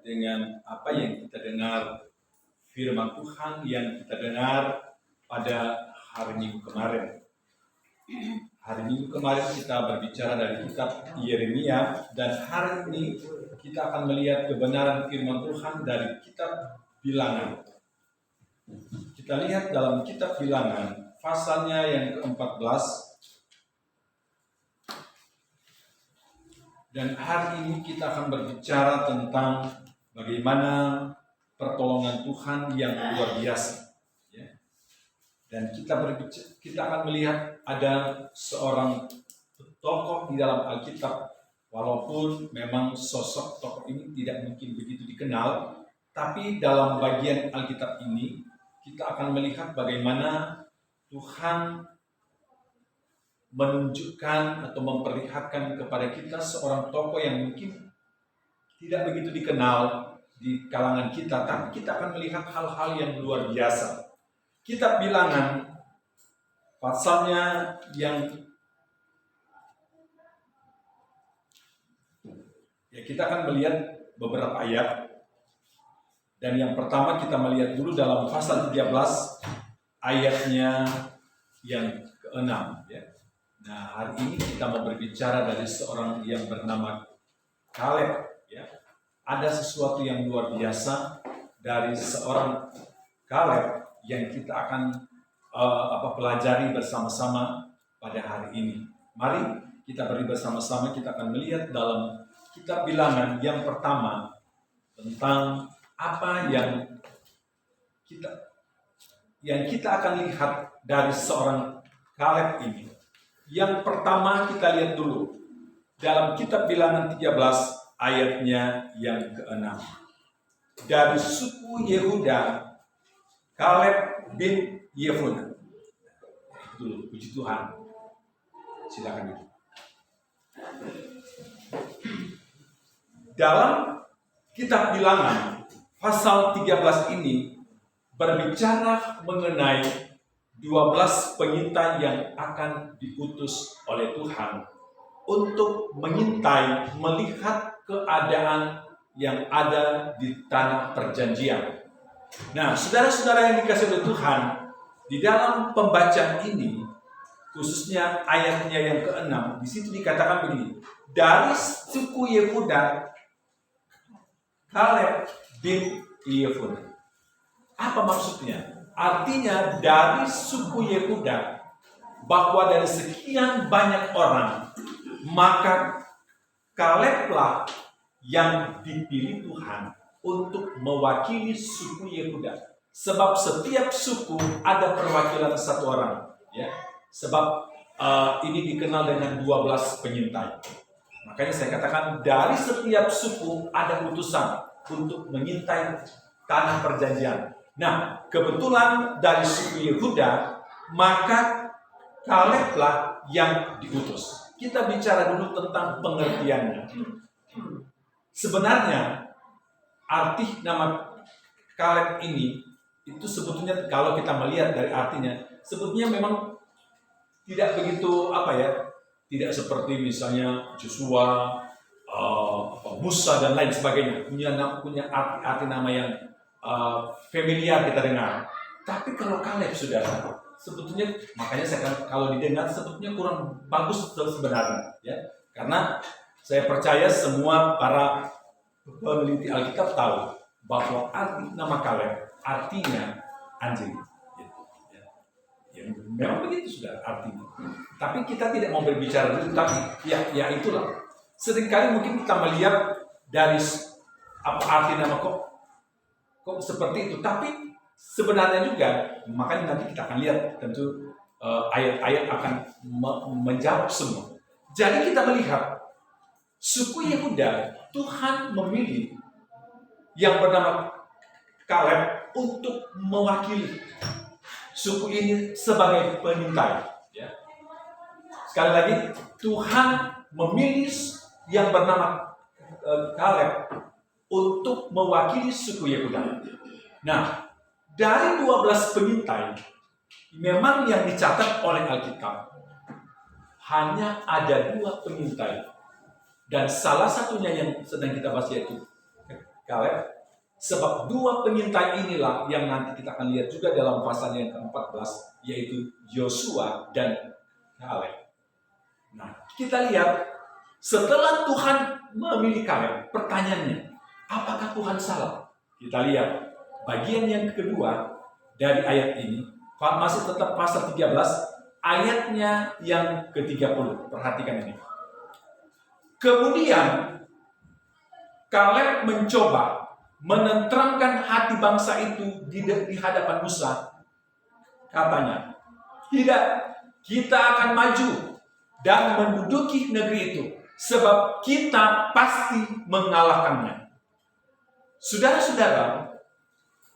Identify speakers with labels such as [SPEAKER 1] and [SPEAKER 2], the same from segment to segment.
[SPEAKER 1] dengan apa yang kita dengar, firman Tuhan yang kita dengar pada hari Minggu kemarin. Hari Minggu kemarin kita berbicara dari kitab Yeremia, dan hari ini kita akan melihat kebenaran firman Tuhan dari kitab Bilangan. Kita lihat dalam kitab Bilangan, pasalnya yang ke-14. Dan hari ini kita akan berbicara tentang bagaimana pertolongan Tuhan yang luar biasa. Dan kita akan melihat ada seorang tokoh di dalam Alkitab, walaupun memang sosok tokoh ini tidak mungkin begitu dikenal, tapi dalam bagian Alkitab ini kita akan melihat bagaimana Tuhan menunjukkan atau memperlihatkan kepada kita seorang tokoh yang mungkin tidak begitu dikenal di kalangan kita, tapi kita akan melihat hal-hal yang luar biasa. Kitab Bilangan, pasalnya yang kita akan melihat beberapa ayat. Dan yang pertama kita melihat dulu dalam pasal 13 ayatnya yang ke-6 ya. Nah, hari ini kita mau berbicara dari seorang yang bernama Kaleb ya. Ada sesuatu yang luar biasa dari seorang Kaleb yang kita akan pelajari bersama-sama pada hari ini. Mari kita beri bersama-sama, kita akan melihat dalam kitab Bilangan yang pertama tentang apa yang kita akan lihat dari seorang Kaleb ini. Yang pertama kita lihat dulu dalam kitab Bilangan 13 ayatnya yang ke-6. Dari suku Yehuda, Kaleb bin Yefuneh. Dulu, puji Tuhan. Silakan itu. Dalam kitab Bilangan pasal 13 ini berbicara mengenai 12 pengintai yang akan diutus oleh Tuhan untuk mengintai, melihat keadaan yang ada di tanah perjanjian. Nah, saudara-saudara yang dikasihi oleh Tuhan, di dalam pembacaan ini, khususnya ayatnya yang ke-6, di situ dikatakan begini, dari suku Yehuda, Kaleb bin Yefuneh. Apa maksudnya? Artinya dari suku Yehuda, bahwa dari sekian banyak orang, maka Kaleblah yang dipilih Tuhan untuk mewakili suku Yehuda. Sebab setiap suku ada perwakilan satu orang, ya. Sebab ini dikenal dengan 12 penyintai. Makanya saya katakan dari setiap suku ada utusan untuk mengintai tanah perjanjian. Nah, kebetulan dari suku Yehuda, maka Kaleblah yang diutus. Kita bicara dulu tentang pengertiannya. Sebenarnya arti nama Kaleb ini itu sebetulnya kalau kita melihat dari artinya, sebetulnya memang tidak begitu tidak seperti misalnya Joshua, Musa dan lain sebagainya, punya arti nama yang familiar kita dengar. Tapi kalau Kaleb, saudara, sebetulnya makanya kalau didengar sebetulnya kurang bagus sebenarnya, ya. Karena saya percaya semua para peneliti Alkitab tahu bahwa arti nama Kaleb artinya anjing. Ya, memang begitu sudah artinya. Tapi kita tidak mau berbicara dulu, tapi ya itulah. Seringkali mungkin kita melihat dari apa arti nama kok seperti itu, tapi sebenarnya juga, makanya nanti kita akan lihat tentu ayat-ayat akan menjawab semua. Jadi kita melihat suku Yehuda, Tuhan memilih yang bernama Kaleb untuk mewakili suku ini sebagai pengintai. Ya. Sekali lagi, Tuhan memilih yang bernama Kaleb untuk mewakili suku Yehuda. Nah, dari 12 pengintai, memang yang dicatat oleh Alkitab hanya ada 2 pengintai. Dan salah satunya yang sedang kita bahas yaitu Kaleb. Sebab dua penyintai inilah yang nanti kita akan lihat juga dalam pasal yang ke-14, yaitu Yosua dan Kaleb. Nah, kita lihat setelah Tuhan memilih Kaleb, pertanyaannya, apakah Tuhan salah? Kita lihat bagian yang kedua dari ayat ini, masih tetap pasal 13, ayatnya yang ke-30. Perhatikan ini. Kemudian Kaleb mencoba menenteramkan hati bangsa itu di hadapan Musa. Katanya, tidak, kita akan maju dan menduduki negeri itu, sebab kita pasti mengalahkannya. Saudara-saudara,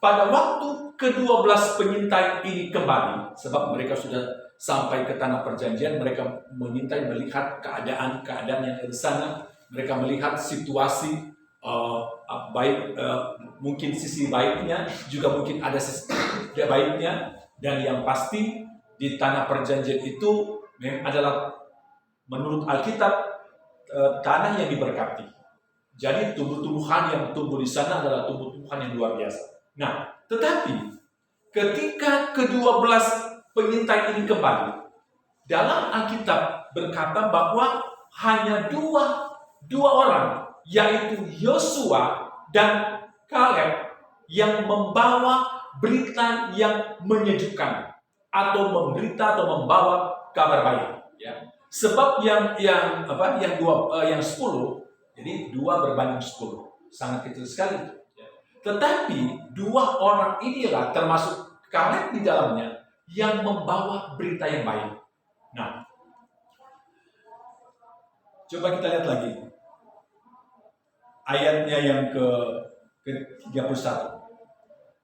[SPEAKER 1] pada waktu ke-12 penyintai ini kembali, sebab mereka sudah sampai ke tanah perjanjian, mereka mengintai melihat keadaan yang ada di sana, mereka melihat situasi baik, mungkin sisi baiknya, juga mungkin ada sisi tidak baiknya, dan yang pasti di tanah perjanjian itu adalah menurut Alkitab tanah yang diberkati. Jadi tumbuh-tumbuhan yang tumbuh di sana adalah tumbuh-tumbuhan yang luar biasa. Nah, tetapi ketika ke-12 penyintai ini kembali, dalam Alkitab berkata bahwa hanya dua orang, yaitu Yosua dan Kaleb, yang membawa berita yang menyejukkan atau membawa kabar baik. Ya. Sebab yang 10, jadi 2 berbanding 10, sangat kecil sekali. Ya. Tetapi dua orang inilah, termasuk Kaleb di dalamnya, yang membawa berita yang baik. Nah, coba kita lihat lagi ayatnya yang ke-31.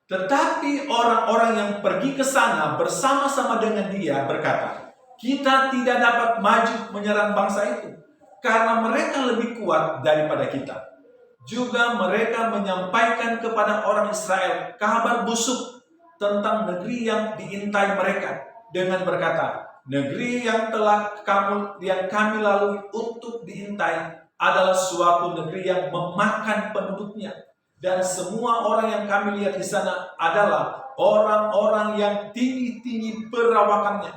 [SPEAKER 1] Tetapi orang-orang yang pergi ke sana bersama-sama dengan dia berkata, kita tidak dapat maju menyerang bangsa itu, karena mereka lebih kuat daripada kita. Juga mereka menyampaikan kepada orang Israel kabar busuk tentang negeri yang diintai mereka, dengan berkata, negeri yang kami lalui untuk diintai adalah suatu negeri yang memakan penduduknya, dan semua orang yang kami lihat di sana adalah orang-orang yang tinggi-tinggi perawakannya.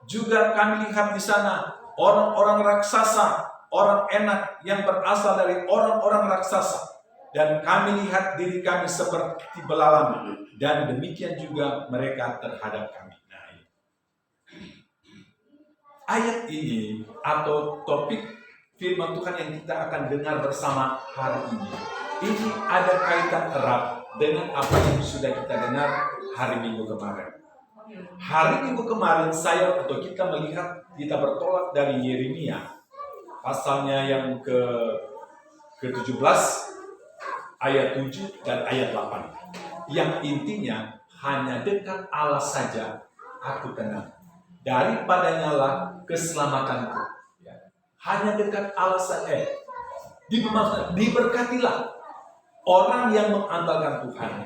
[SPEAKER 1] Juga kami lihat di sana orang-orang raksasa, orang enak yang berasal dari orang-orang raksasa, dan kami lihat diri kami seperti belalang, dan demikian juga mereka terhadap kami. Nah, ayat ini atau topik firman Tuhan yang kita akan dengar bersama hari ini ada kaitan erat dengan apa yang sudah kita dengar hari Minggu kemarin. Hari Minggu kemarin kita bertolak dari Yeremia, pasalnya yang ke-17, ayat 7 dan ayat 8. Yang intinya, hanya dekat Allah saja aku tenang, daripadanya lah keselamatanku. Hanya dekat Allah saja. Diberkatilah orang yang mengandalkan Tuhan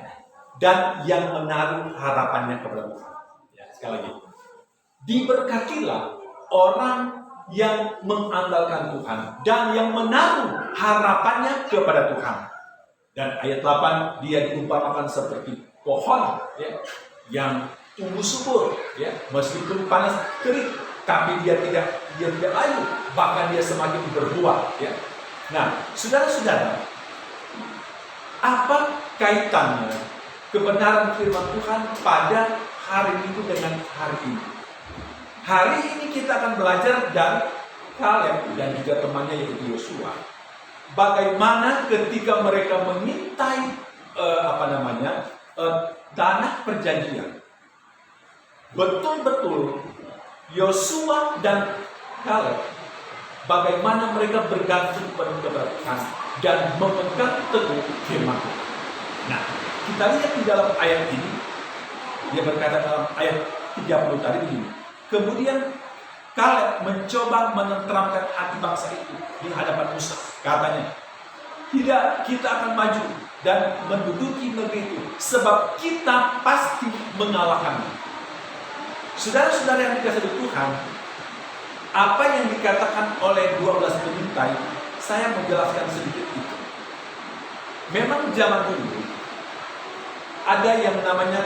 [SPEAKER 1] dan yang menaruh harapannya kepada Tuhan. Ya, sekali lagi. Diberkatilah orang yang mengandalkan Tuhan dan yang menaruh harapannya kepada Tuhan. Dan ayat 8, dia diumpamakan seperti pohon, ya, yang tumbuh subur, ya, meskipun panas terik, tapi dia tidak layu, bahkan dia semakin berbuah. Ya. Nah, saudara-saudara, apa kaitannya kebenaran firman Tuhan pada hari Minggu dengan hari ini? Hari ini kita akan belajar dari Kaleb dan juga temannya yaitu Yosua. Bagaimana ketika mereka mengintai tanah perjanjian. Betul-betul Yosua dan Kaleb, bagaimana mereka bergantung kepada Tuhan dan memegang teguh firman Tuhan. Nah, kita lihat di dalam ayat ini, dia berkata dalam ayat 30 tadi begini. Kemudian Kaleb mencoba menenteramkan hati bangsa itu di hadapan Musa. Katanya, tidak, kita akan maju dan menduduki negeri itu, sebab kita pasti mengalahkannya. Saudara-saudara yang dikasihi Tuhan, apa yang dikatakan oleh 12 penyintai, saya menjelaskan sedikit itu. memang zaman dulu ada yang namanya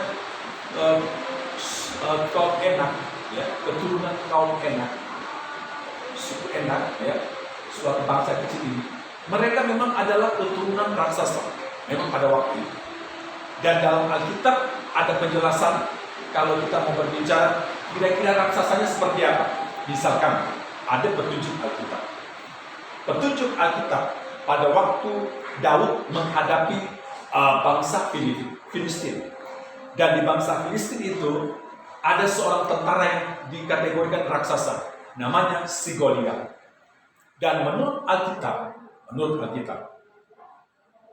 [SPEAKER 1] kaum Enak, ya, keturunan kaum Enak, suku Enak, ya, suatu bangsa kecil ini. Mereka memang adalah keturunan raksasa, memang pada waktu itu. Dan dalam Alkitab ada penjelasan kalau kita mau berbicara kira-kira raksasanya seperti apa. Misalkan ada petunjuk Alkitab. Petunjuk Alkitab pada waktu Daud menghadapi bangsa Filistin. Dan di bangsa Filistin itu ada seorang tentara yang dikategorikan raksasa, namanya si Goliat. Dan menurut Alkitab,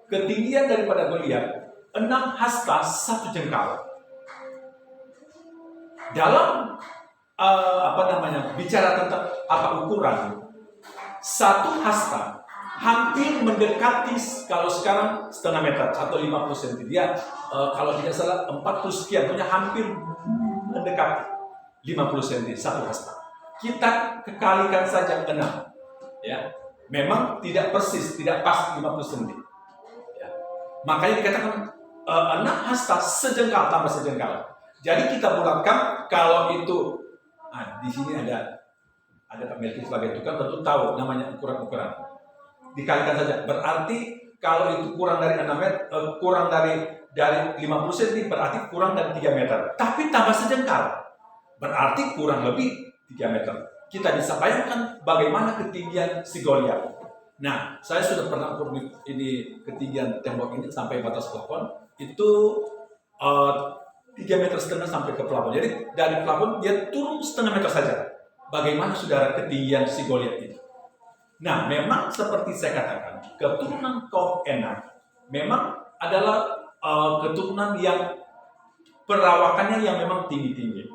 [SPEAKER 1] ketinggian daripada Goliat 6 hasta 1 jengkal. Dalam bicara tentang apa ukuran, 1 hasta hampir mendekati, kalau sekarang setengah meter atau 50 cm. Dia kalau tidak salah 40 sekian, punya hampir mendekati 50 cm 1 hasta. Kita kekalikan saja 6, ya. Memang tidak persis, tidak pas 50 cm. Ya. Makanya dikatakan 6 hasta sejengkal tambah sejengkal. Jadi kita bulatkan kalau itu, di sini ada Pak Melki sebagai tukang tentu tahu namanya ukuran-ukuran. Dikalikan saja. Berarti kalau itu kurang dari 6 meter, kurang dari 50 cm, berarti kurang dari 3 meter. Tapi tambah sejengkal, berarti kurang lebih 3 meter. Kita bisa bayangkan bagaimana ketinggian si Goliat. Nah, saya sudah pernah ukur ini ketinggian tembok ini sampai batas plafon itu 3,5 meter sampai ke plafon. Jadi dari plafon dia turun setengah meter saja. Bagaimana saudara ketinggian si Goliat itu? Nah, memang seperti saya katakan, keturunan kaum Enak memang adalah keturunan yang perawakannya yang memang tinggi-tinggi.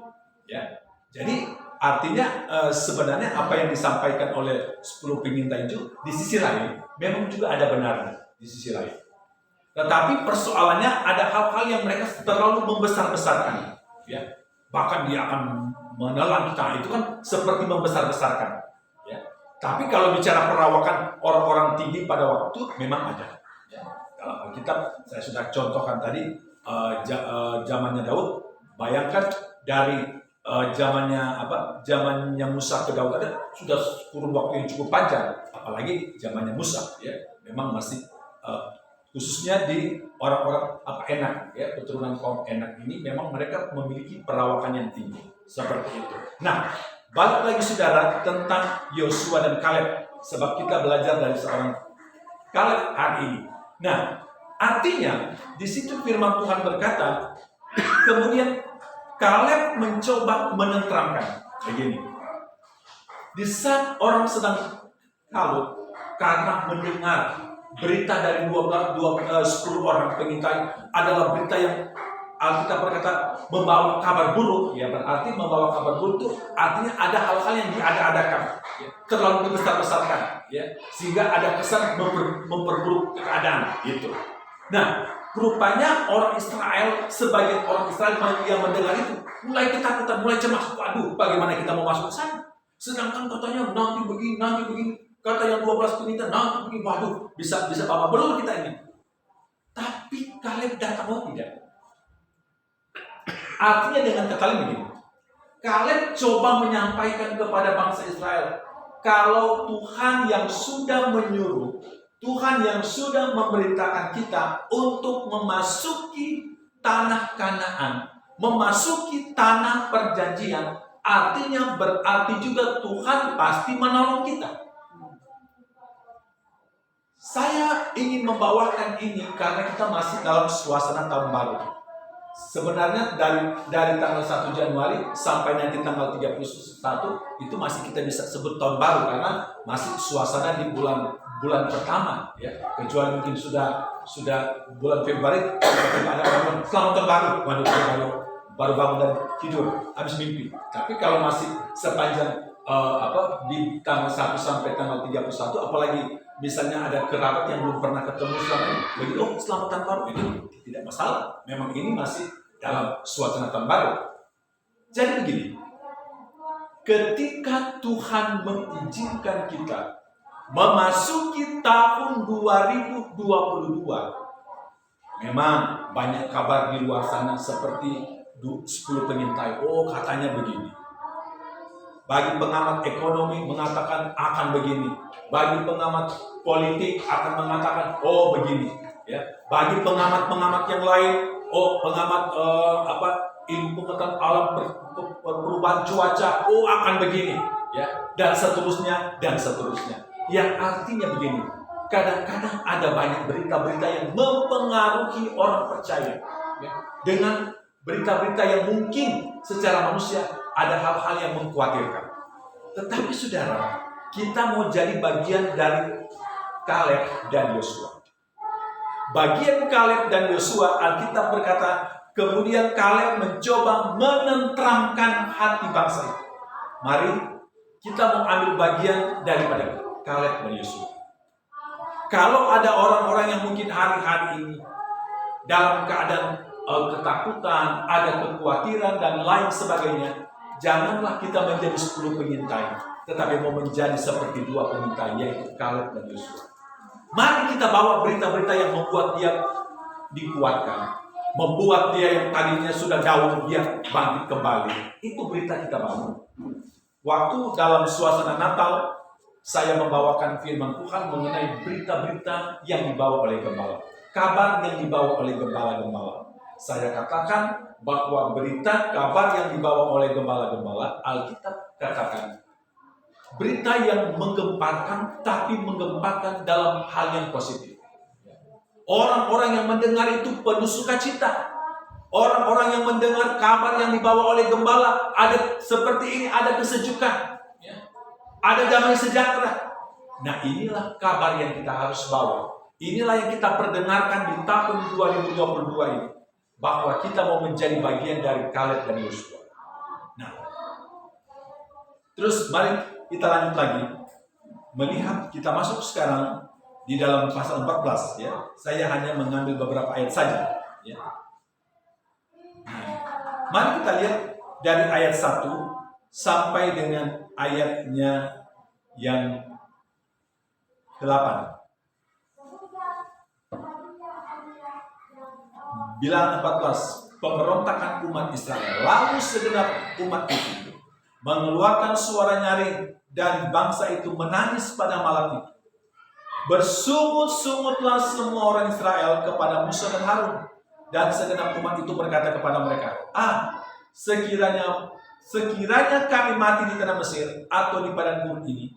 [SPEAKER 1] Ya, jadi artinya sebenarnya apa yang disampaikan oleh 10 peminta itu di sisi lain memang juga ada benarnya di sisi lain. Tetapi persoalannya ada hal-hal yang mereka terlalu membesar-besarkan, ya. Bahkan dia akan menelan kita, itu kan seperti membesar-besarkan, ya. Tapi kalau bicara perawakan orang-orang tinggi pada waktu memang ada. Ya. Dalam Alkitab saya sudah contohkan tadi zamannya Daud. Bayangkan dari zamannya Musa ke Daud ada sudah kurun waktu yang cukup panjang, apalagi zamannya Musa, ya. Memang masih khususnya di orang-orang Enak, ya, keturunan kaum Enak ini memang mereka memiliki perawakan yang tinggi seperti itu. Nah, balik lagi saudara tentang Yosua dan Kaleb, sebab kita belajar dari seorang Kaleb hari ini. Nah, artinya di situ firman Tuhan berkata, kemudian Kaleb mencoba menenteramkan. Begini, di saat orang sedang kalut karena mendengar berita dari 10 orang pengintai adalah berita yang Alkitab berkata membawa kabar buruk, ya, berarti membawa kabar buruk itu artinya ada hal-hal yang diada-adakan, ya, terlalu dibesar-besarkan, ya, sehingga ada kesan memperburuk keadaan gitu. Nah, rupanya orang Israel, sebagian orang Israel yang mendengar itu mulai ketakutan, mulai cemas. Waduh, bagaimana kita mau masuk ke sana? Sedangkan katanya nanti begini. Kata yang 12 pengintai nanti begini. Waduh, bisa babak belur kita ini. Tapi Kaleb datang tidak. Artinya dengan kata lain begini, Kaleb coba menyampaikan kepada bangsa Israel, kalau Tuhan yang sudah menyuruh, Tuhan yang sudah memerintahkan kita untuk memasuki tanah Kanaan, memasuki tanah perjanjian, artinya berarti juga Tuhan pasti menolong kita. Saya ingin membawakan ini karena kita masih dalam suasana tahun baru. Sebenarnya dari tanggal 1 Januari sampai nanti tanggal 31 itu masih kita bisa sebut tahun baru karena masih suasana di bulan pertama, ya. Kecuali mungkin sudah bulan Februari ada orang selamat tahun baru, baru bangun dan tidur habis mimpi. Tapi kalau masih sepanjang di tanggal 1 sampai tanggal 31, apalagi misalnya ada kerabat yang belum pernah ketemu selama ini, begitu, selamat tahun baru, itu tidak masalah. Memang ini masih dalam suasana tahun baru. Jadi begini, ketika Tuhan mengizinkan kita memasuki tahun 2022, Memang banyak kabar di luar sana seperti 10 pengintai. Oh, katanya begini. Bagi pengamat ekonomi mengatakan akan begini. Bagi pengamat politik akan mengatakan oh begini. Ya. Bagi pengamat-pengamat yang lain, oh pengamat ilmu pengetahuan alam perubahan cuaca, oh akan begini. Ya. Dan seterusnya dan seterusnya. Yang artinya begini. Kadang-kadang ada banyak berita-berita yang mempengaruhi orang percaya. Ya. Dengan berita-berita yang mungkin secara manusia ada hal-hal yang mengkhawatirkan. Tetapi saudara, kita mau jadi bagian dari Kaleb dan Yosua. Bagian Kaleb dan Yosua, Alkitab berkata, kemudian Kaleb mencoba menenteramkan hati bangsa itu. Mari kita mau ambil bagian daripada Kaleb dan Yosua. Kalau ada orang-orang yang mungkin hari-hari ini dalam keadaan ketakutan, ada kekhawatiran dan lain sebagainya, janganlah kita menjadi 10 pengintai, tetapi mau menjadi seperti 2 pengintai, yaitu Kaleb dan Yosua. Mari kita bawa berita-berita yang membuat dia dikuatkan, membuat dia yang tadinya sudah jauh, dia bangkit kembali. Itu berita kita bawa. Waktu dalam suasana Natal, saya membawakan firman Tuhan mengenai berita-berita yang dibawa oleh gembala, kabar yang dibawa oleh gembala-gembala. Saya katakan bahwa berita kabar yang dibawa oleh gembala-gembala, Alkitab katakan berita yang menggemparkan, tapi menggemparkan dalam hal yang positif. Orang-orang yang mendengar itu penuh sukacita. Orang-orang yang mendengar kabar yang dibawa oleh gembala, ada seperti ini, ada kesejukan, ada damai sejahtera. Nah, inilah kabar yang kita harus bawa. Inilah yang kita perdengarkan di tahun 2022 ini. Bahwa kita mau menjadi bagian dari Kaleb dan Yosua. Nah, terus mari kita lanjut lagi. Melihat kita masuk sekarang di dalam pasal 14. Ya. Saya hanya mengambil beberapa ayat saja. Ya. Nah, mari kita lihat dari ayat 1 sampai dengan ayatnya yang ke-8. Bilangan 14, pemberontakan umat Israel. Lalu segenap umat itu mengeluarkan suara nyaring dan bangsa itu menangis pada malam itu. Bersungut-sungutlah semua orang Israel kepada Musa dan Harun. Dan segenap umat itu berkata kepada mereka, sekiranya kami mati di tanah Mesir atau di padang gurun ini,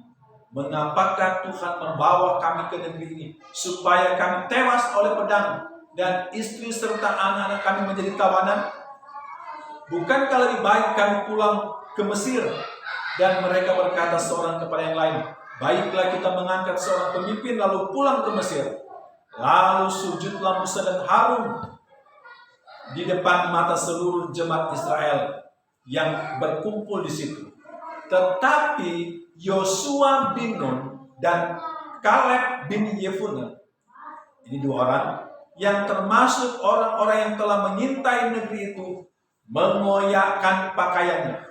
[SPEAKER 1] mengapakah Tuhan membawa kami ke negeri ini supaya kami tewas oleh pedang dan istri serta anak-anak kami menjadi tawanan? Bukankah lebih baik kami pulang ke Mesir? Dan mereka berkata seorang kepada yang lain, baiklah kita mengangkat seorang pemimpin lalu pulang ke Mesir. Lalu sujudlah Musa dan Harun di depan mata seluruh jemaat Israel yang berkumpul di situ. Tetapi Yosua bin Nun dan Kaleb bin Yefunne, ini 2 orang yang termasuk orang-orang yang telah mengintai negeri itu, mengoyakkan pakaiannya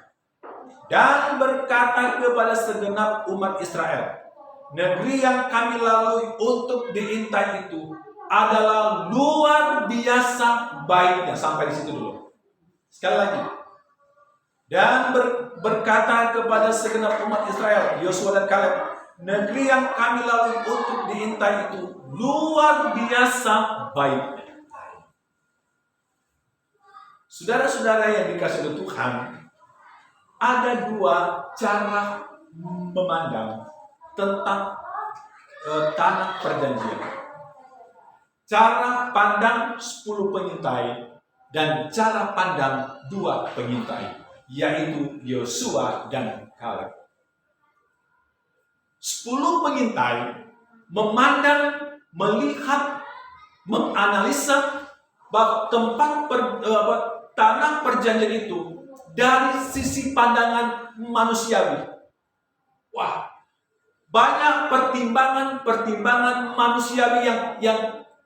[SPEAKER 1] dan berkata kepada segenap umat Israel, negeri yang kami lalui untuk diintai itu adalah luar biasa baiknya. Sampai di situ dulu. Sekali lagi. Dan berkata kepada segenap umat Israel, Yosua dan Kaleb, negeri yang kami lalui untuk diintai itu luar biasa baiknya. Saudara-saudara yang dikasihi oleh Tuhan, ada 2 cara memandang tentang tanah perjanjian. Cara pandang 10 pengintai dan cara pandang 2 pengintai, yaitu Yosua dan Kaleb. 10 pengintai memandang, melihat, menganalisa bahwa tanah perjanjian itu dari sisi pandangan manusiawi. Wah, banyak pertimbangan manusiawi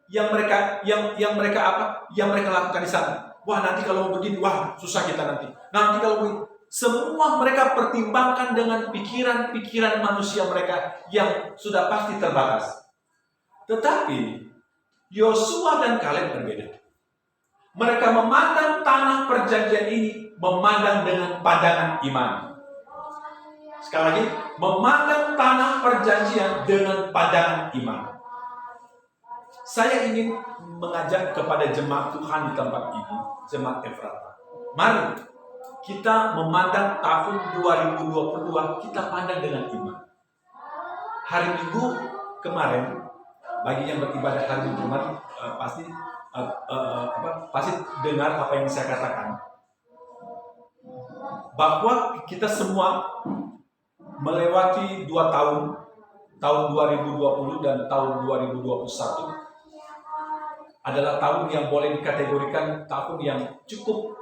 [SPEAKER 1] yang mereka lakukan di sana. Wah, nanti kalau begini, wah susah kita nanti. Nanti kalau begini, semua mereka pertimbangkan dengan pikiran-pikiran manusia mereka yang sudah pasti terbatas. Tetapi Yosua dan Kaleb berbeda. Mereka memandang tanah perjanjian ini, memandang dengan pandangan iman. Sekali lagi, memandang tanah perjanjian dengan pandangan iman. Saya ingin mengajak kepada jemaat Tuhan di tempat ini, jemaat Efrata. Mari kita memandang tahun 2022, kita pandang dengan iman. Hari Minggu kemarin, bagi yang beribadah hari Minggu kemarin, pasti dengar apa yang saya katakan, bahwa kita semua melewati 2 tahun 2020 dan tahun 2021 adalah tahun yang boleh dikategorikan tahun yang cukup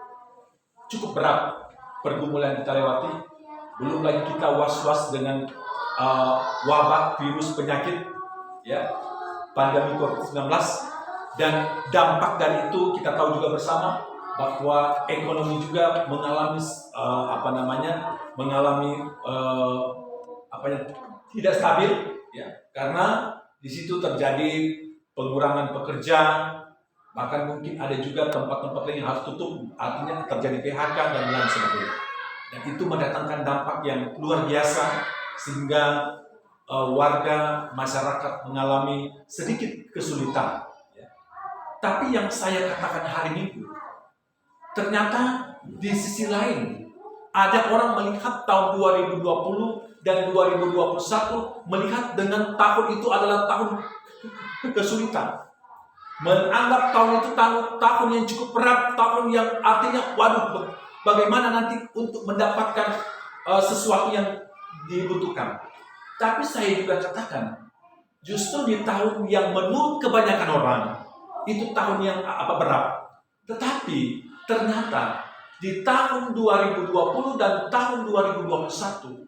[SPEAKER 1] berat pergumulan kita lewati. Belum lagi kita was-was dengan wabah virus penyakit, ya, pandemi COVID-19, dan dampak dari itu kita tahu juga bersama bahwa ekonomi juga mengalami tidak stabil, ya, karena di situ terjadi pengurangan pekerja, bahkan mungkin ada juga tempat-tempat lain yang harus tutup, artinya terjadi PHK dan lain sebagainya. Dan itu mendatangkan dampak yang luar biasa sehingga warga masyarakat mengalami sedikit kesulitan. Ya. Tapi yang saya katakan hari Minggu, ternyata di sisi lain ada orang melihat tahun 2020 dan 2021 melihat dengan tahun itu adalah tahun kesulitan. Menganggap tahun itu tahun yang cukup berat, tahun yang artinya waduh, bagaimana nanti untuk mendapatkan sesuatu yang dibutuhkan. Tapi saya juga katakan, justru di tahun yang menurut kebanyakan orang itu tahun yang berat. Tetapi ternyata di tahun 2020 dan tahun 2021,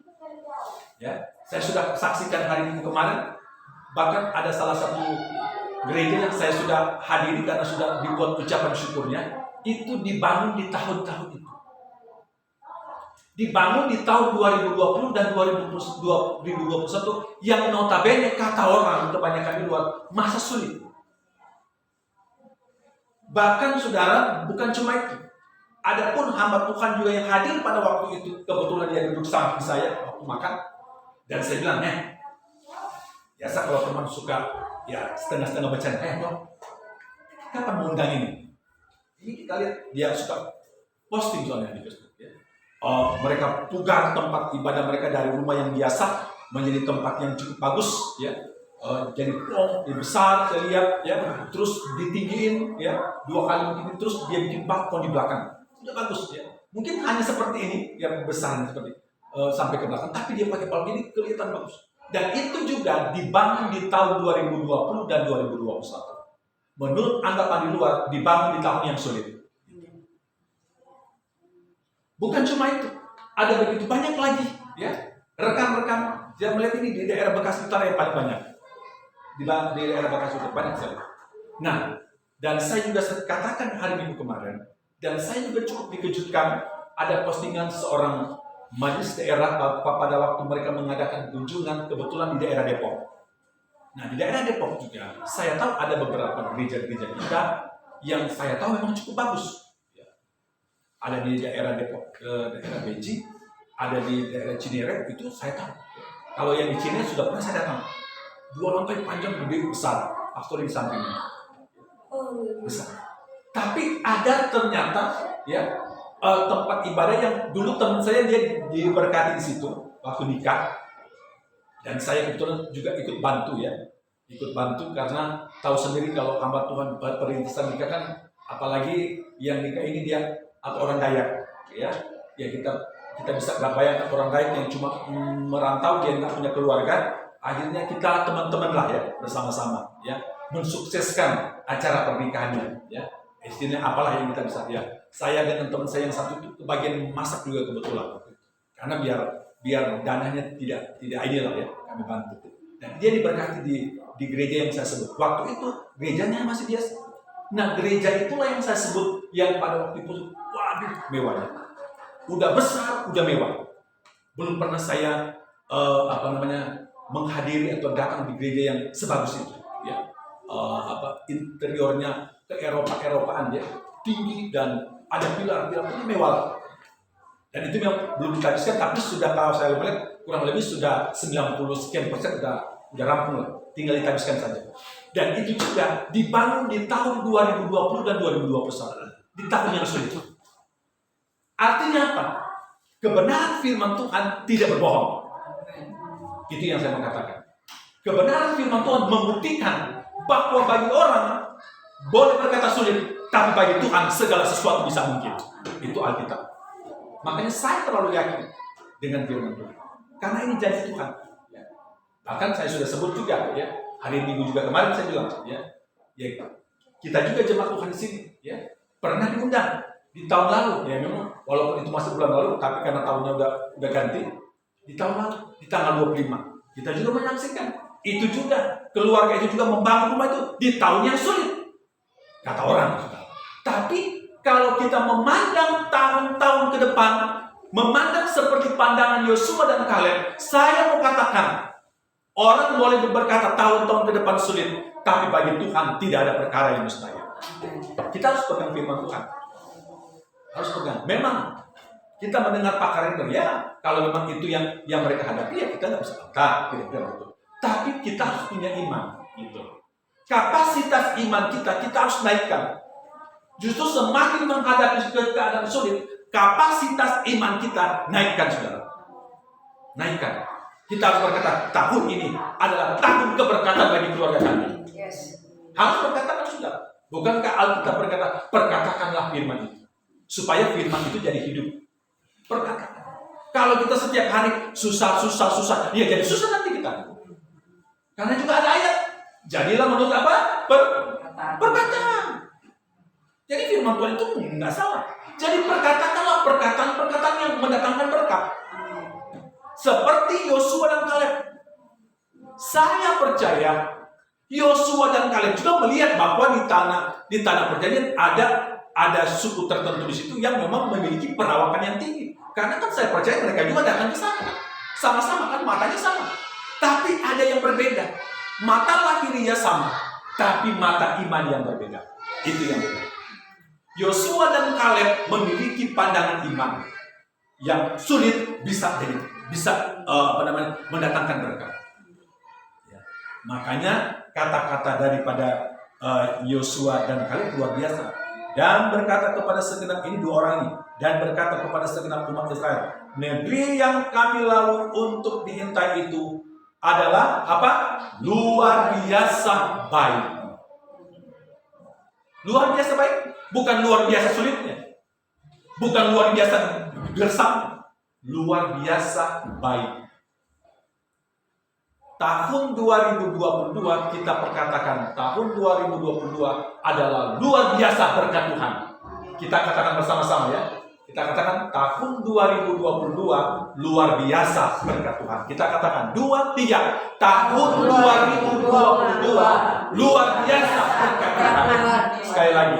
[SPEAKER 1] ya, saya sudah saksikan hari Minggu kemarin, bahkan ada salah satu gereja yang saya sudah hadiri karena sudah dibuat ucapan syukurnya, itu dibangun di tahun-tahun itu. Dibangun di tahun 2020 dan 2021 yang notabene kata orang kebanyakan di luar masa sulit. Bahkan saudara, bukan cuma itu. Adapun hamba Tuhan juga yang hadir pada waktu itu, kebetulan dia duduk samping saya waktu makan, dan saya bilang, biasa kalau teman suka ya setengah-setengah bercanda, kapan mau undang ini? Ini kita lihat dia suka posting soalnya di Facebook. Ya. Mereka pugar tempat ibadah mereka dari rumah yang biasa menjadi tempat yang cukup bagus, ya. Jadi besar, saya lihat, ya, terus ditinggiin, ya, 2 kali tinggi, terus dia bikin balkon di belakang, sudah bagus, ya. Mungkin hanya seperti ini, yang besar seperti sampai ke belakang, tapi dia pakai balkon ini kelihatan bagus. Dan itu juga dibangun di tahun 2020 dan 2021. Menurut anggapan di luar, dibangun di tahun yang sulit. Bukan cuma itu, ada begitu banyak lagi, ya, rekan-rekan yang melihat ini di daerah Bekasi Utara yang paling banyak. Di daerah Bekasi Utara banyak sekali. Nah, dan saya juga katakan hari Minggu kemarin, dan saya juga cukup dikejutkan, ada postingan seorang majelis daerah pada waktu mereka mengadakan kunjungan kebetulan di daerah Depok. Nah, di daerah Depok juga saya tahu ada beberapa gereja-gereja kita yang saya tahu memang cukup bagus. Ada di daerah Depok, daerah Beji, ada di daerah Cinere, itu saya tahu. Kalau yang di Cinere sudah pernah saya datang. 2 lantai panjang, gede, besar, pastor di sampingnya, besar. Tapi ada ternyata, ya, tempat ibadah yang dulu teman saya dia diberkati di situ waktu nikah, dan saya kebetulan juga ikut bantu, ya, karena tahu sendiri kalau hamba Tuhan perintisan nikah kan, apalagi yang nikah ini dia atau orang Dayak, ya kita bisa nggak bayangkan orang Dayak yang cuma merantau, dia nggak punya keluarga, akhirnya kita teman-teman lah, ya, bersama-sama, ya, mensukseskan acara pernikahannya, ya, istilahnya apalah yang kita bisa, ya. Saya dengan teman saya yang satu itu bagian masak juga kebetulan, karena biar dananya tidak ini lah, ya, kami bantu. Dan dia diberkati di gereja yang saya sebut. Waktu itu gerejanya masih biasa. Nah, gereja itulah yang saya sebut yang pada waktu itu, waduh, mewahnya. Udah besar, udah mewah. Belum pernah saya menghadiri atau datang di gereja yang sebagus itu, ya. interiornya ke Eropa-Eropaan ya, tinggi dan ada pilar-pilar itu mewah. Dan itu yang belum dihabiskan, tapi sudah kalau saya lihat kurang lebih sudah 90 sekian persen udah rampung lah, tinggal dihabiskan saja. Dan itu juga dibangun di tahun 2020 dan 2021, di tahun yang sulit. Artinya apa? Kebenaran firman Tuhan tidak berbohong. Itu yang saya mau katakan. Kebenaran firman Tuhan membuktikan bahwa bagi orang boleh berkata sulit, tapi bagi Tuhan segala sesuatu bisa mungkin. Itu Alkitab. Makanya saya terlalu yakin dengan firman Tuhan. Karena ini janji Tuhan. Ya. Bahkan saya sudah sebut juga, ya, hari Minggu juga kemarin saya bilang, ya, kita juga jemaat Tuhan di sini, ya, pernah diundang di tahun lalu, ya memang walaupun itu masih bulan lalu, tapi karena tahunnya udah ganti, di tahun lalu, di tanggal 25, kita juga menyaksikan. Itu juga, keluarga itu juga membangun rumah itu di tahun yang sulit. Kata orang. Tapi kalau kita memandang tahun-tahun ke depan, memandang seperti pandangan Yosua dan Kaleb, saya mau katakan, orang boleh berkata tahun-tahun ke depan sulit, tapi bagi Tuhan tidak ada perkara yang mustahil. Kita harus pegang firman Tuhan. Harus pegang. Memang kita mendengar pakar itu, ya kalau memang itu yang mereka hadapi, ya kita nggak bisa kata, kira-kira gitu. Tapi kita harus punya iman, gitu. Kapasitas iman kita harus naikkan. Justru semakin menghadapi keadaan sulit, kapasitas iman kita naikkan, saudara. Naikkan. Kita harus berkata, tahun ini adalah tahun keberkatan bagi keluarga kami. Yes. Harus berkatakan, saudara. Bukankah Alkitab berkata, perkatakanlah firman itu, supaya firman itu jadi hidup. Perkatakan. Kalau kita setiap hari susah, ya jadi susah nanti kita. Karena juga ada ayat, jadilah menurut apa? Perkataan. Jadi firman Tuhan itu nggak salah. Jadi perkatakanlah perkataan-perkataan yang mendatangkan berkat. Seperti Yosua dan Kaleb. Saya percaya Yosua dan Kaleb juga melihat bahwa di tanah perjanjian ada suku tertentu di situ yang memang memiliki perawakan yang tinggi. Karena kan saya percaya mereka juga datang ke sana. Sama-sama kan, matanya sama. Tapi ada yang berbeda. Mata lahiriah sama, tapi mata iman yang berbeda. Itu yang berbeda. Yosua dan Kaleb memiliki pandangan iman yang sulit bisa mendatangkan berkat. Ya. Makanya kata-kata daripada Yosua dan Kaleb luar biasa. Dan berkata kepada segenap ini, dua orang ini, dan berkata kepada segenap umat Israel, negeri yang kami lalu untuk diintai itu adalah apa? Luar biasa baik. Luar biasa baik. Bukan luar biasa sulitnya. Bukan luar biasa gersam. Luar biasa baik. Tahun 2022 kita perkatakan, tahun 2022 adalah luar biasa berkat Tuhan. Kita katakan bersama-sama ya. Kita katakan tahun 2022 luar biasa berkat Tuhan. Kita katakan 2, 3. Tahun 2022 luar biasa berkat Tuhan. Sekali lagi.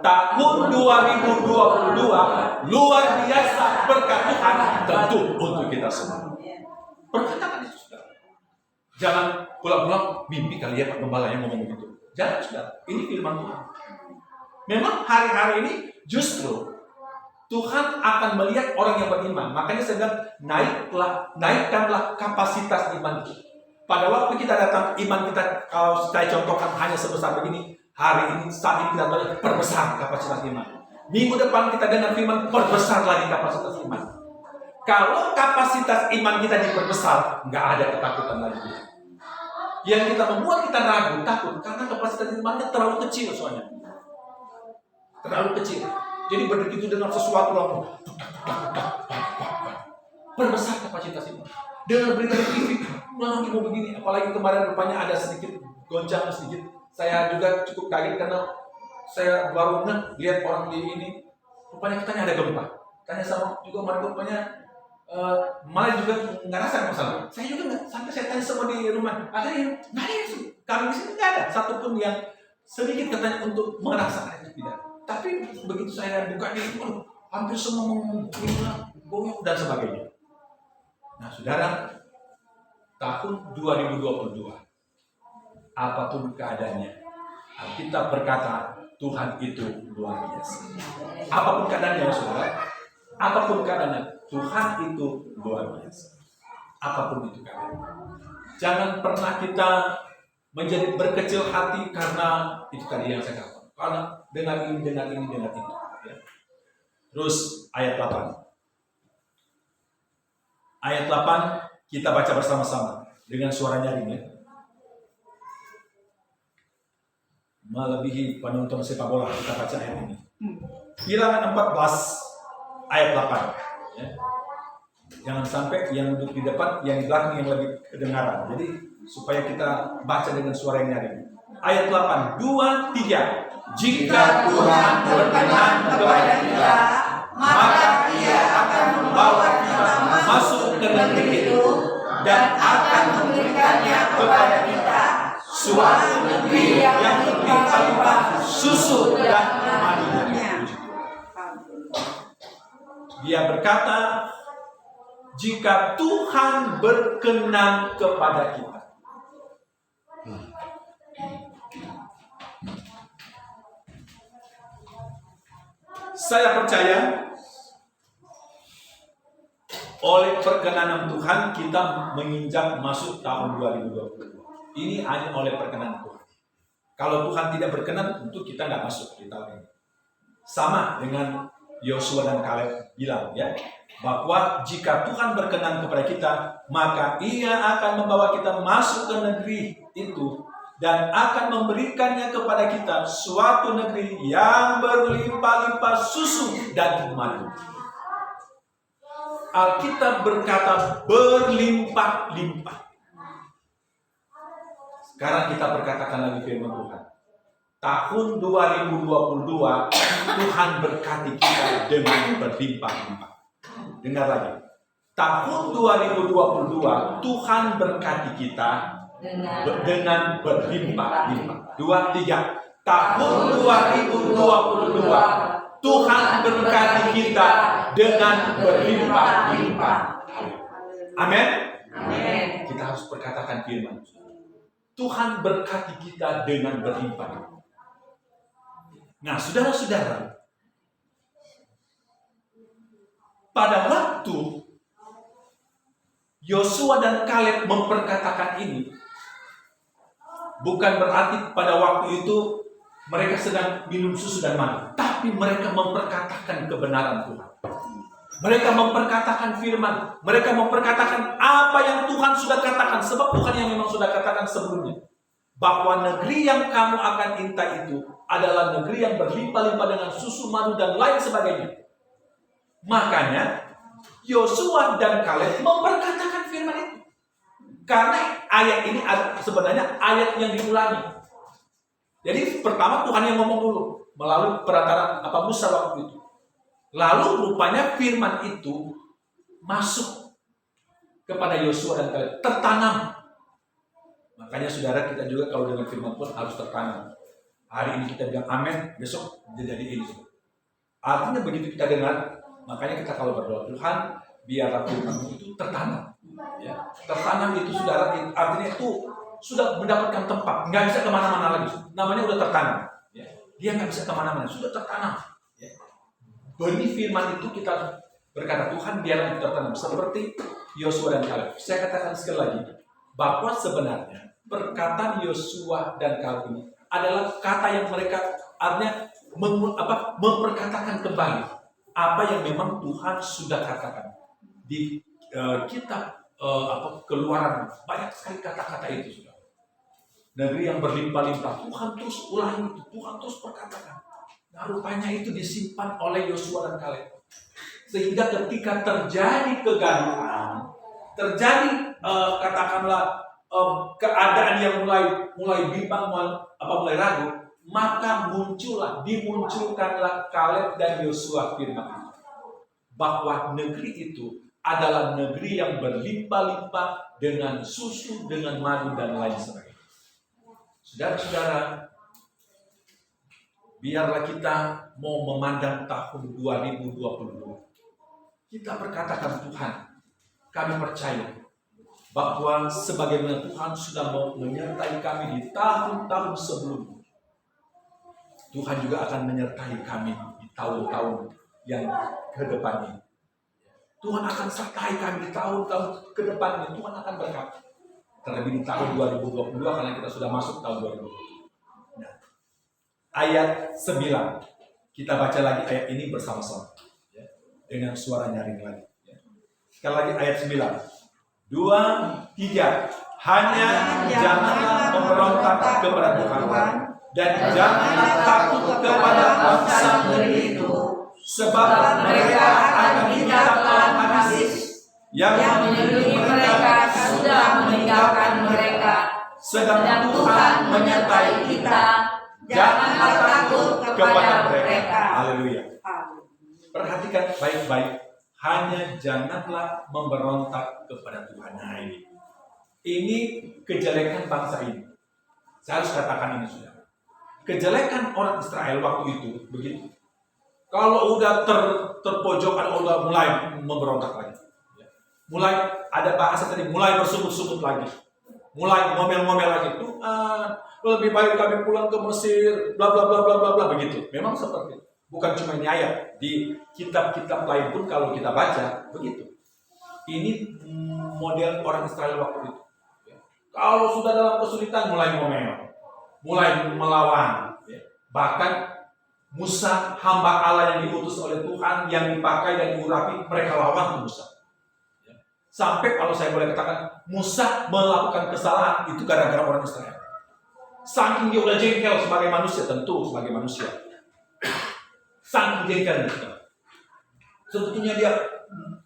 [SPEAKER 1] Tahun 2022 luar biasa berkat Tuhan tentu untuk kita semua. Perkatakan itu, saudara. Jangan pulang-pulang mimpi kali ya Pak Gembala yang ngomong begitu. Jangan, saudara. Ini firman Tuhan. Memang hari-hari ini justru Tuhan akan melihat orang yang beriman. Makanya saya bilang, naikkanlah kapasitas iman kita. Pada waktu kita datang, iman kita, kalau saya contohkan hanya sebesar begini, hari ini, saat ini kita perbesar kapasitas iman. Minggu depan kita dengar firman, perbesar lagi kapasitas iman. Kalau kapasitas iman kita diperbesar, nggak ada ketakutan lagi. Yang kita membuat kita ragu, takut, karena kapasitas imannya terlalu kecil soalnya. Terlalu kecil. Jadi begitu dengan sesuatu langsung perbesar kapasitas iman. Dengan berita di TV, lagi mau begini. Apalagi kemarin rupanya ada sedikit goncang sedikit. Saya juga cukup kaget karena saya baru lihat orang di ini. Rupanya katanya ada gempa. Tanya sama juga mereka rupanya malah juga nggak rasa masalah. Saya juga nggak, sampai saya tanya semua di rumah. Akhirnya nggak ada sih. Kami di sini nggak ada satupun yang sedikit katanya untuk merasakan itu tidak. Tapi begitu saya buka ini, hampir semua goyang dan sebagainya. Nah, saudara, tahun 2022, apapun keadaannya, Alkitab berkata, Tuhan itu luar biasa. Apapun keadaannya, saudara, apapun keadaannya, Tuhan itu luar biasa. Apapun itu keadaannya. Jangan pernah kita menjadi berkecil hati karena itu tadi yang saya katakan. Karena dengan ini, dengan itu. Ya. Terus ayat 8. Ayat 8 kita baca bersama-sama dengan suara nyaring ya. Melebihi penonton sepak bola, kita baca ayat ini. Bilangan 14 ayat 8 ya. Jangan sampai yang duduk di depan, yang di belakang yang lebih kedengaran. Jadi supaya kita baca dengan suara yang nyaring. Ayat 8, 2, 3. Jika Tuhan berkenan kepada kita, maka Ia akan membawa kita masuk ke negeri itu dan akan memberikannya kepada kita, suatu negeri yang berlimpah-limpah susu dan madunya. Dia berkata, jika Tuhan berkenan kepada kita. Saya percaya oleh perkenanan Tuhan kita menginjak masuk tahun 2020. Ini hanya oleh perkenanan Tuhan. Kalau Tuhan tidak berkenan, tentu kita nggak masuk di tahun ini. Sama dengan Yosua dan Kaleb bilang ya, bahwa jika Tuhan berkenan kepada kita, maka Ia akan membawa kita masuk ke negeri itu dan akan memberikannya kepada kita, suatu negeri yang berlimpah-limpah susu dan madu. Alkitab berkata berlimpah-limpah. Sekarang kita berkatakan lagi firman Tuhan. Tahun 2022 Tuhan berkati kita dengan berlimpah-limpah. Dengar lagi. Tahun 2022 Tuhan berkati kita dengan berlimpah-limpah. 2, 3. Tahun 2022 Tuhan berkati kita dengan berlimpah-limpah. Amin. Amin. Kita harus berkatakan firman. Tuhan berkati kita dengan berlimpah. Nah, saudara-saudara, pada waktu Yosua dan Kaleb memperkatakan ini, bukan berarti pada waktu itu mereka sedang minum susu dan madu, tapi mereka memperkatakan kebenaran Tuhan. Mereka memperkatakan firman, mereka memperkatakan apa yang Tuhan sudah katakan, sebab Tuhan yang memang sudah katakan sebelumnya, bahwa negeri yang kamu akan intai itu adalah negeri yang berlimpah-limpah dengan susu, madu, dan lain sebagainya. Makanya Yosua dan Kaleb memperkatakan firman itu. Karena ayat ini sebenarnya ayat yang diulangi. Jadi pertama Tuhan yang ngomong dulu melalui perantara Musa waktu itu. Lalu rupanya firman itu masuk kepada Yosua dan Kaleb, tertanam. Makanya saudara, kita juga kalau dengan firman Tuhan harus tertanam. Hari ini kita bilang amin, besok jadi ini. Artinya begitu kita dengar, makanya kita kalau berdoa, Tuhan biarlah firman itu tertanam. Ya, tertanam itu saudara, artinya itu sudah mendapatkan tempat, nggak bisa kemana-mana lagi. Namanya udah tertanam. Ya. Dia nggak bisa kemana-mana, sudah tertanam. Ya. Benih firman itu kita berkata, Tuhan biarlah itu tertanam. Seperti Yosua dan Kaleb. Saya katakan sekali lagi, bahwa sebenarnya perkataan Yosua dan Kaleb ini adalah kata yang mereka artinya memperkatakan kembali apa yang memang Tuhan sudah katakan di kitab Keluaran. Banyak sekali kata-kata itu sudah. Negeri yang berlimpah-limpah, Tuhan terus ulangi itu, Tuhan terus perkatakan. Nah, rupanya itu disimpan oleh Yosua dan Kaleb, sehingga ketika terjadi kegaduhan, terjadi katakanlah keadaan yang mulai bimbang, mulai ragu, maka dimunculkanlah Kaleb dan Yosua firman bahwa negeri itu adalah negeri yang berlimpah-limpah dengan susu, dengan madu dan lain sebagainya. Saudara-saudara, biarlah kita mau memandang tahun 2020, kita berkatakan Tuhan, kami percaya bahwa sebagaimana Tuhan sudah mau menyertai kami di tahun-tahun sebelumnya, Tuhan juga akan menyertai kami di tahun-tahun yang ke depan ini. Tuhan akan sertai kami di tahun-tahun ke depan ini. Tuhan akan berkati. Terlebih di tahun 2022 karena kita sudah masuk tahun 2022. Nah, ayat 9. Kita baca lagi ayat ini bersama-sama. Ya, dengan suara nyaring lagi. Ya. Sekali lagi ayat 9. 2, 3. Hanya janganlah memberontak kepada Tuhan. Dan janganlah takut kepada bangsa negeri itu. Sebab mereka akan kita lawan habis. Yang melindungi mereka sudah meninggalkan mereka. Sedang Tuhan menyertai kita. Janganlah takut kepada mereka. Haleluya. Perhatikan baik-baik. Hanya janganlah memberontak kepada Tuhan. Nah ini kejelekan bangsa ini. Saya harus katakan ini sudah. Kejelekan orang Israel waktu itu begitu. Kalau udah terpojokan, udah mulai memberontak lagi. Mulai ada bahasa tadi, mulai bersungguh-sungguh lagi. Mulai ngomel-ngomel lagi. Tuhan, lebih baik kami pulang ke Mesir, bla bla bla bla bla bla begitu. Memang seperti itu. Bukan cuma ini ayat, di kitab-kitab lain pun kalau kita baca begitu. Ini model orang Israel waktu itu. Kalau sudah dalam kesulitan mulai ngomel. Mulai melawan, bahkan Musa hamba Allah yang diutus oleh Tuhan, yang dipakai dan diurapi, mereka lawan Musa. Sampai kalau saya boleh katakan, Musa melakukan kesalahan itu gara-gara orang Israel. Saking dia udah jengkel sebagai manusia, tentu sebagai manusia. Saking jengkel itu. Sebetulnya dia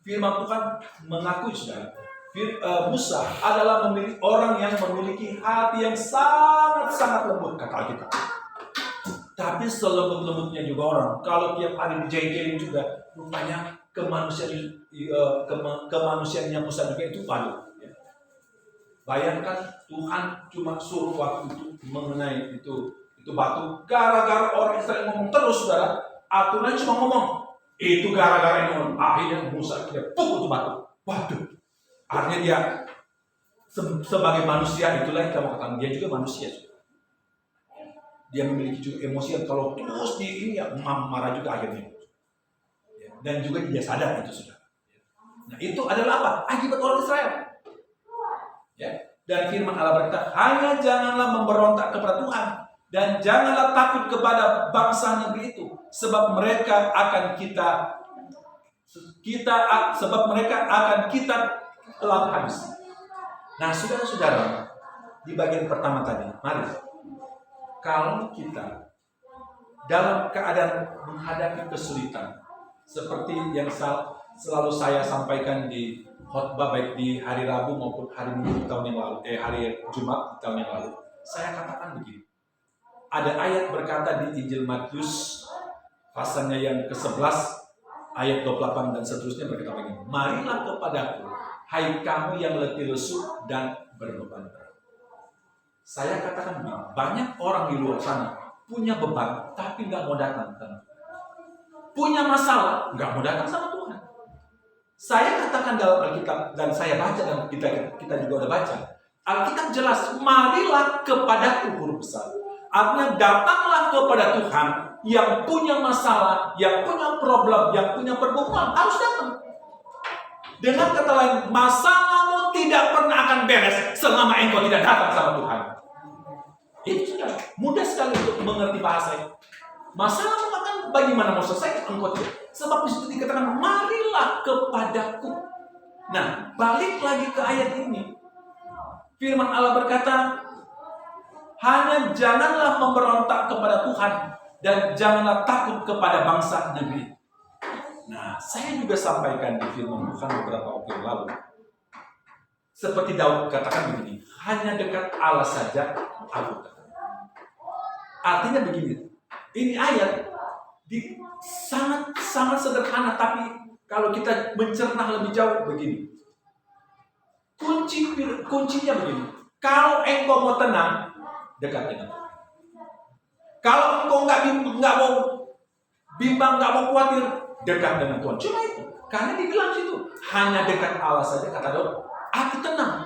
[SPEAKER 1] firman Tuhan mengakui sudah. Musa adalah orang yang memiliki hati yang sangat-sangat lembut, kata Alkitab. Tapi selembut-lembutnya juga orang, kalau tiap hari dijengkelin juga, rupanya kemanusiaannya Musa juga itu baru. Ya. Bayangkan Tuhan cuma suruh waktu itu mengenai itu batu, gara-gara orang Israel ngomong terus, saudara. Aturan cuma ngomong, itu gara-gara ini. Akhirnya Musa dia pukul itu batu. Waduh. Artinya dia sebagai manusia, itulah yang kita mau katakan, dia juga manusia. Dia memiliki juga emosi yang kalau terus di ini ya marah juga akhirnya. Dan juga dia sadar itu sudah. Nah itu adalah apa? Akibat orang Israel. Ya. Dan firman Allah berkata, hanya janganlah memberontak kepada Tuhan dan janganlah takut kepada bangsa negeri itu, sebab mereka akan kita telah habis. Nah, saudara-saudara, di bagian pertama tadi, mari kalau kita dalam keadaan menghadapi kesulitan seperti yang selalu saya sampaikan di khotbah baik di hari Rabu maupun hari Minggu tahun yang lalu, hari Jumat tahun yang lalu, saya katakan begini. Ada ayat berkata di Injil Matius pasalnya yang ke-11 ayat 28 dan seterusnya berkata begini, marilah kepadaku hai kamu yang letih lesu dan berbeban berat. Saya katakan begini, banyak orang di luar sana punya beban tapi nggak mau datang. Punya masalah nggak mau datang sama Tuhan. Saya katakan dalam Alkitab dan saya baca dan kita juga udah baca. Alkitab jelas, marilah kepadaku guru besar. Artinya datanglah kepada Tuhan yang punya masalah, yang punya problem, yang punya pergumulan harus datang. Dengan kata lain, masalahmu tidak pernah akan beres selama engkau tidak datang sama Tuhan. Itu sudah mudah sekali untuk mengerti bahasa. Masalahmu akan bagaimana mau selesai engkau tidak. Sebab di situ dikatakan, marilah kepadaku. Nah, balik lagi ke ayat ini. Firman Allah berkata, hanya janganlah memberontak kepada Tuhan dan janganlah takut kepada bangsa negeri. Nah, saya juga sampaikan di firman Tuhan beberapa waktu yang lalu. Seperti Daud katakan begini, hanya dekat Allah saja aku takut. Artinya begini, ini ayat sangat sederhana, tapi kalau kita mencerna lebih jauh begini. Kuncinya begini, kalau engkau mau tenang, dekat dengan Tuhan. Kalau engkau nggak mau bimbang, nggak mau khawatir, dekat dengan Tuhan. Cuma itu. Karena dibilang situ, hanya dekat Allah saja, kata Daud, aku tenang.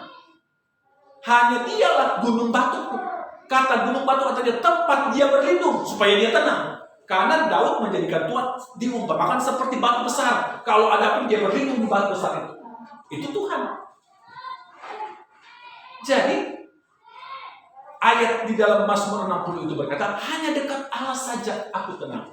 [SPEAKER 1] Hanya dialah gunung batuku. Kata gunung batu artinya tempat dia berlindung supaya dia tenang. Karena Daud menjadikan Tuhan diumpamakan seperti batu besar. Kalau ada api dia berlindung di batu besar itu. Itu Tuhan. Jadi ayat di dalam Mazmur 60 itu berkata, hanya dekat Allah saja aku tenang.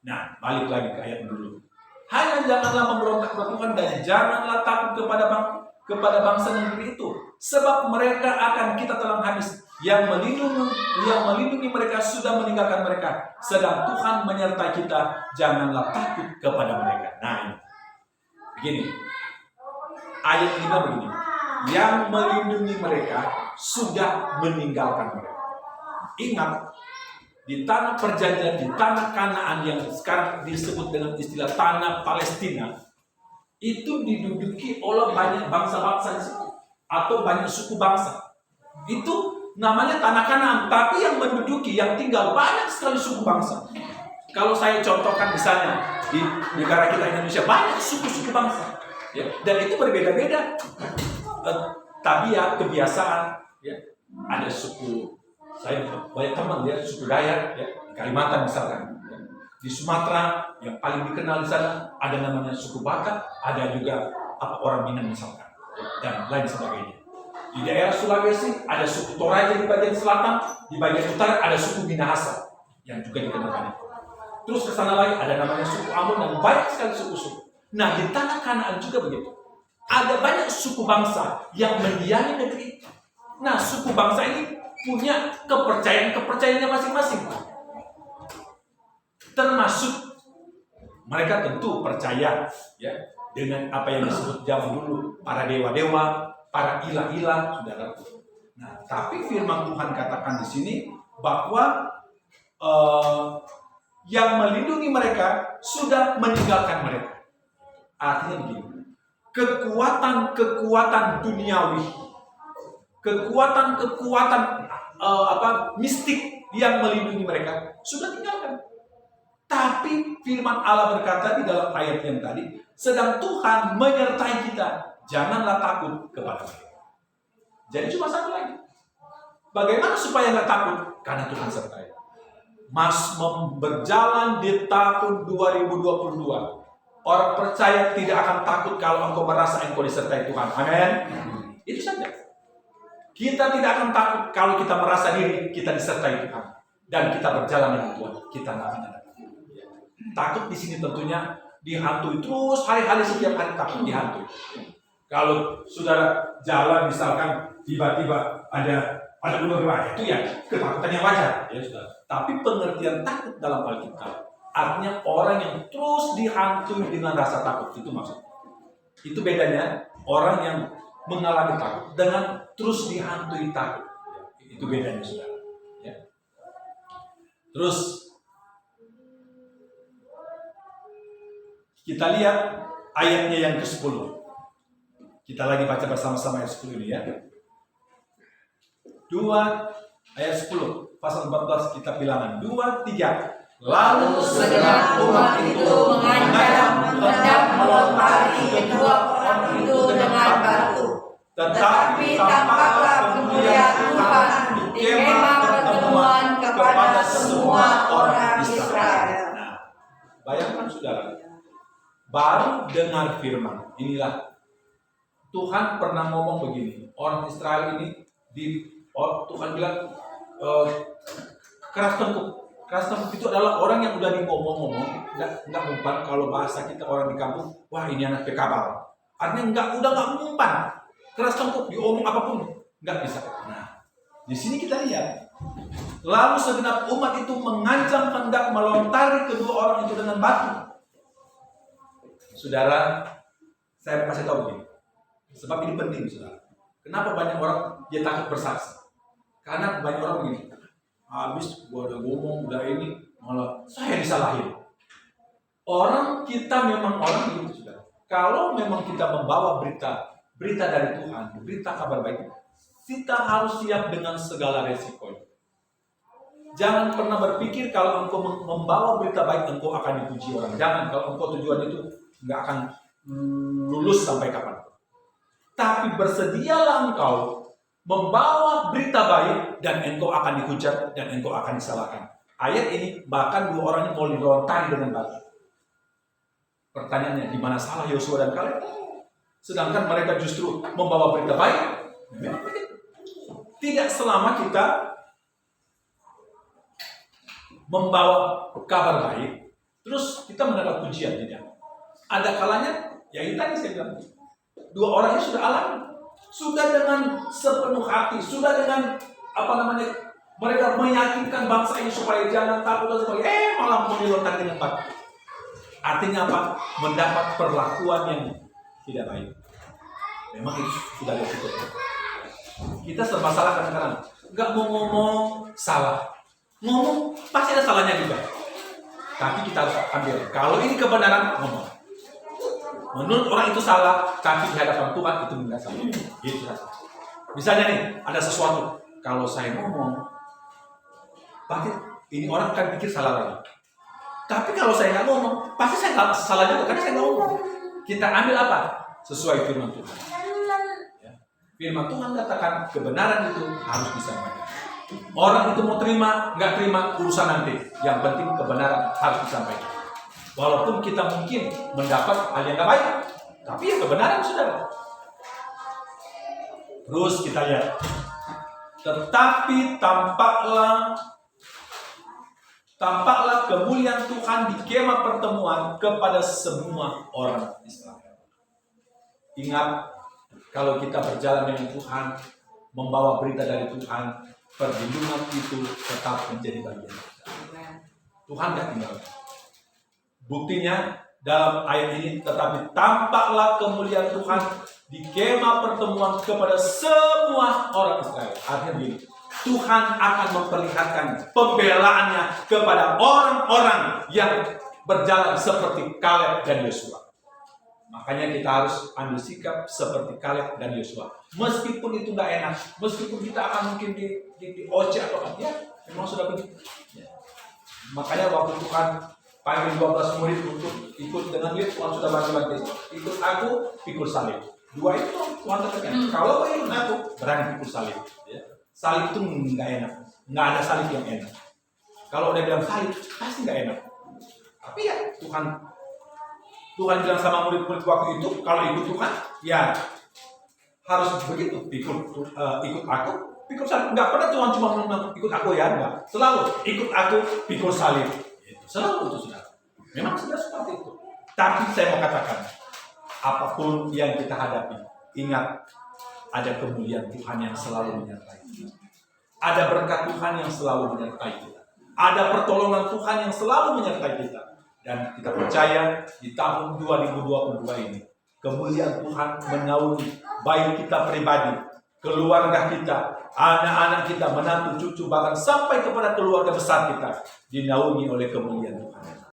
[SPEAKER 1] Nah, balik lagi ke ayat dulu. Hanya janganlah memberontak kepada Tuhan dan janganlah takut kepada bangsa negeri itu, sebab mereka akan kita telan habis. Yang melindungi mereka sudah meninggalkan mereka, sedang Tuhan menyertai kita, janganlah takut kepada mereka. Nah, ini begini. Ayat ini begini. Yang melindungi mereka sudah meninggalkan mereka. Ingat, di tanah perjanjian, di tanah Kanaan yang sekarang disebut dengan istilah tanah Palestina, itu diduduki oleh banyak bangsa-bangsa di situ, atau banyak suku bangsa. Itu namanya tanah Kanaan, tapi yang menduduki, yang tinggal banyak sekali suku bangsa. Kalau saya contohkan misalnya di negara kita Indonesia banyak suku-suku bangsa, ya, dan itu berbeda-beda tabiat, kebiasaan, ya. Ada suku, saya banyak teman ya, suku Dayak, ya, di Kalimantan misalkan, ya. Di Sumatera yang paling dikenal di sana ada namanya suku Batak, ada juga orang Minang misalkan, ya, dan lain sebagainya. Di daerah Sulawesi ada suku Toraja di bagian selatan, di bagian utara ada suku Minahasa yang juga dikenal banyak. Terus ke sana lagi ada namanya suku Ambon dan banyak sekali suku-suku. Nah, di tanah Kanaan juga begitu. Ada banyak suku bangsa yang mendiami negeri. Nah, suku bangsa ini punya kepercayaannya masing-masing. Termasuk mereka tentu percaya, ya, dengan apa yang disebut zaman dulu para dewa-dewa, para ilah-ilah, saudara. Nah, tapi firman Tuhan katakan di sini bahwa yang melindungi mereka sudah meninggalkan mereka. Artinya begini, kekuatan duniawi, kekuatan mistik yang melindungi mereka sudah tinggalkan. Tapi firman Allah berkata di dalam ayat yang tadi, sedang Tuhan menyertai kita, janganlah takut kepada mereka. Jadi cuma satu lagi. Bagaimana supaya nggak takut? Karena Tuhan sertai. Berjalan di tahun 2022. Orang percaya tidak akan takut kalau engkau merasa engkau disertai Tuhan. Amin. Itu saja. Kita tidak akan takut kalau kita merasa diri kita disertai Tuhan dan kita berjalan dengan Tuhan. Kita nggak akan ada takut di sini tentunya dihantui terus hari-hari, setiap hari takut dihantui. Kalau saudara jalan misalkan tiba-tiba ada ular berbahaya, itu ya ketakutan yang wajar, ya sudah. Tapi pengertian takut dalam Alkitab artinya orang yang terus dihantui dengan rasa takut, itu maksudnya. Itu bedanya orang yang mengalami takut dengan terus dihantui takut. Itu bedanya, saudara. Ya. Terus kita lihat ayatnya yang ke-10. Kita lagi baca bersama-sama ayat 10 ini ya. 2 ayat 10 pasal 14 kita bilangan 2, 3. Lalu segenap umat itu mengancam hendak melompati kedua orang itu dengan batu. Tetapi tampaklah kemuliaan Tuhan di kemah pertemuan kepada semua orang Israel. Nah, bayangkan saudara, baru dengar firman, inilah Tuhan pernah ngomong begini, orang Israel ini Tuhan bilang keras tengkuk. Keras tengkuk itu adalah orang yang udah ngomong-ngomong, nggak ngumpan. Kalau bahasa kita orang di kampung, wah ini anak pekabal. Artinya udah nggak ngumpan. Keras tengkuk, diomong apapun nggak bisa. Nah, di sini kita lihat, lalu segenap umat itu mengancam hendak melontari kedua orang itu dengan batu. Saudara, saya kasih tahu begini, sebab ini penting, saudara. Kenapa banyak orang dia takut bersaksi? Karena banyak orang begini, habis gua udah ngomong, udah ini, malah saya disalahin. Kita memang orang itu, saudara. Kalau memang kita membawa berita dari Tuhan, berita kabar baik, kita harus siap dengan segala resiko. Jangan pernah berpikir kalau engkau membawa berita baik, engkau akan dipuji orang. Jangan, kalau engkau tujuan itu nggak akan lulus sampai kapan. Tapi bersedialah engkau membawa berita baik dan engkau akan dihujat dan engkau akan disalahkan. Ayat ini bahkan dua orang ini mau dilontari dengan batu. Pertanyaannya, di mana salah Yosua dan Kaleb? Sedangkan mereka justru membawa berita baik. Tidak selama kita membawa kabar baik, terus kita mendapat pujian, tidak. Ada kalanya, ya itu tadi saya bilang, dua orang ini sudah alami, sudah dengan sepenuh hati, sudah dengan mereka meyakinkan bangsa ini supaya jangan takut dan sebagainya, malah mau dilontarkan dengan batu. Artinya apa? Mendapat perlakuan yang tidak baik. Memang itu sudah cukup. Kita serba salah kadang-kadang. Nggak mau ngomong, salah. Ngomong, pasti ada salahnya juga. Tapi kita harus ambil. Kalau ini kebenaran, ngomong. Menurut orang itu salah, tapi di hadapan Tuhan itu enggak salah. Gitu. Misalnya nih, ada sesuatu. Kalau saya ngomong, pasti ini orang akan pikir salah lagi. Tapi kalau saya nggak ngomong, pasti saya nggak salah juga, karena saya nggak ngomong. Kita ambil apa? Sesuai firman Tuhan. Ya. Firman Tuhan katakan kebenaran itu harus disampaikan. Orang itu mau terima, nggak terima, urusan nanti. Yang penting kebenaran harus disampaikan. Walaupun kita mungkin mendapat hal yang nggak baik, tapi ya kebenaran, saudara. Terus kita lihat. Tetapi tampaklah kemuliaan Tuhan di kemah pertemuan kepada semua orang Israel. Ingat, kalau kita berjalan dengan Tuhan, membawa berita dari Tuhan, perlindungan itu tetap menjadi bagian kita. Tuhan tidak tinggal. Buktinya dalam ayat ini, tetapi tampaklah kemuliaan Tuhan di kemah pertemuan kepada semua orang Israel. Artinya begini, Tuhan akan memperlihatkan pembelaannya kepada orang-orang yang berjalan seperti Kaleb dan Yosua. Makanya kita harus ambil sikap seperti Kaleb dan Yosua. Meskipun itu nggak enak, meskipun kita akan mungkin dioceh atau apa, ya memang sudah begitu. Ya. Makanya waktu Tuhan panggil 12 murid untuk ikut dengan dia, Tuhan sudah bagi-bagi. Ikut aku, pikul salib. Dua itu Tuhan katakan, kalau ikut aku, berani pikul salib. Ya. Salib itu nggak enak, nggak ada salib yang enak. Kalau udah bilang salib, pasti nggak enak. Tapi ya Tuhan bilang sama murid-murid waktu itu, kalau ikut Tuhan, ya harus begitu. Ikut aku, pikul salib. Nggak pernah Tuhan cuma bilang ikut aku ya, enggak. Selalu ikut aku, pikul salib. Selalu itu sudah. Memang sudah seperti itu. Tapi saya mau katakan, apapun yang kita hadapi, ingat, ada kemuliaan Tuhan yang selalu menyertai kita. Ada berkat Tuhan yang selalu menyertai kita. Ada pertolongan Tuhan yang selalu menyertai kita. Dan kita percaya di tahun 2022 ini, kemuliaan Tuhan menaungi baik kita pribadi, keluarga kita, anak-anak kita, menantu, cucu, bahkan sampai kepada keluarga besar kita, dinaungi oleh kemuliaan Tuhan.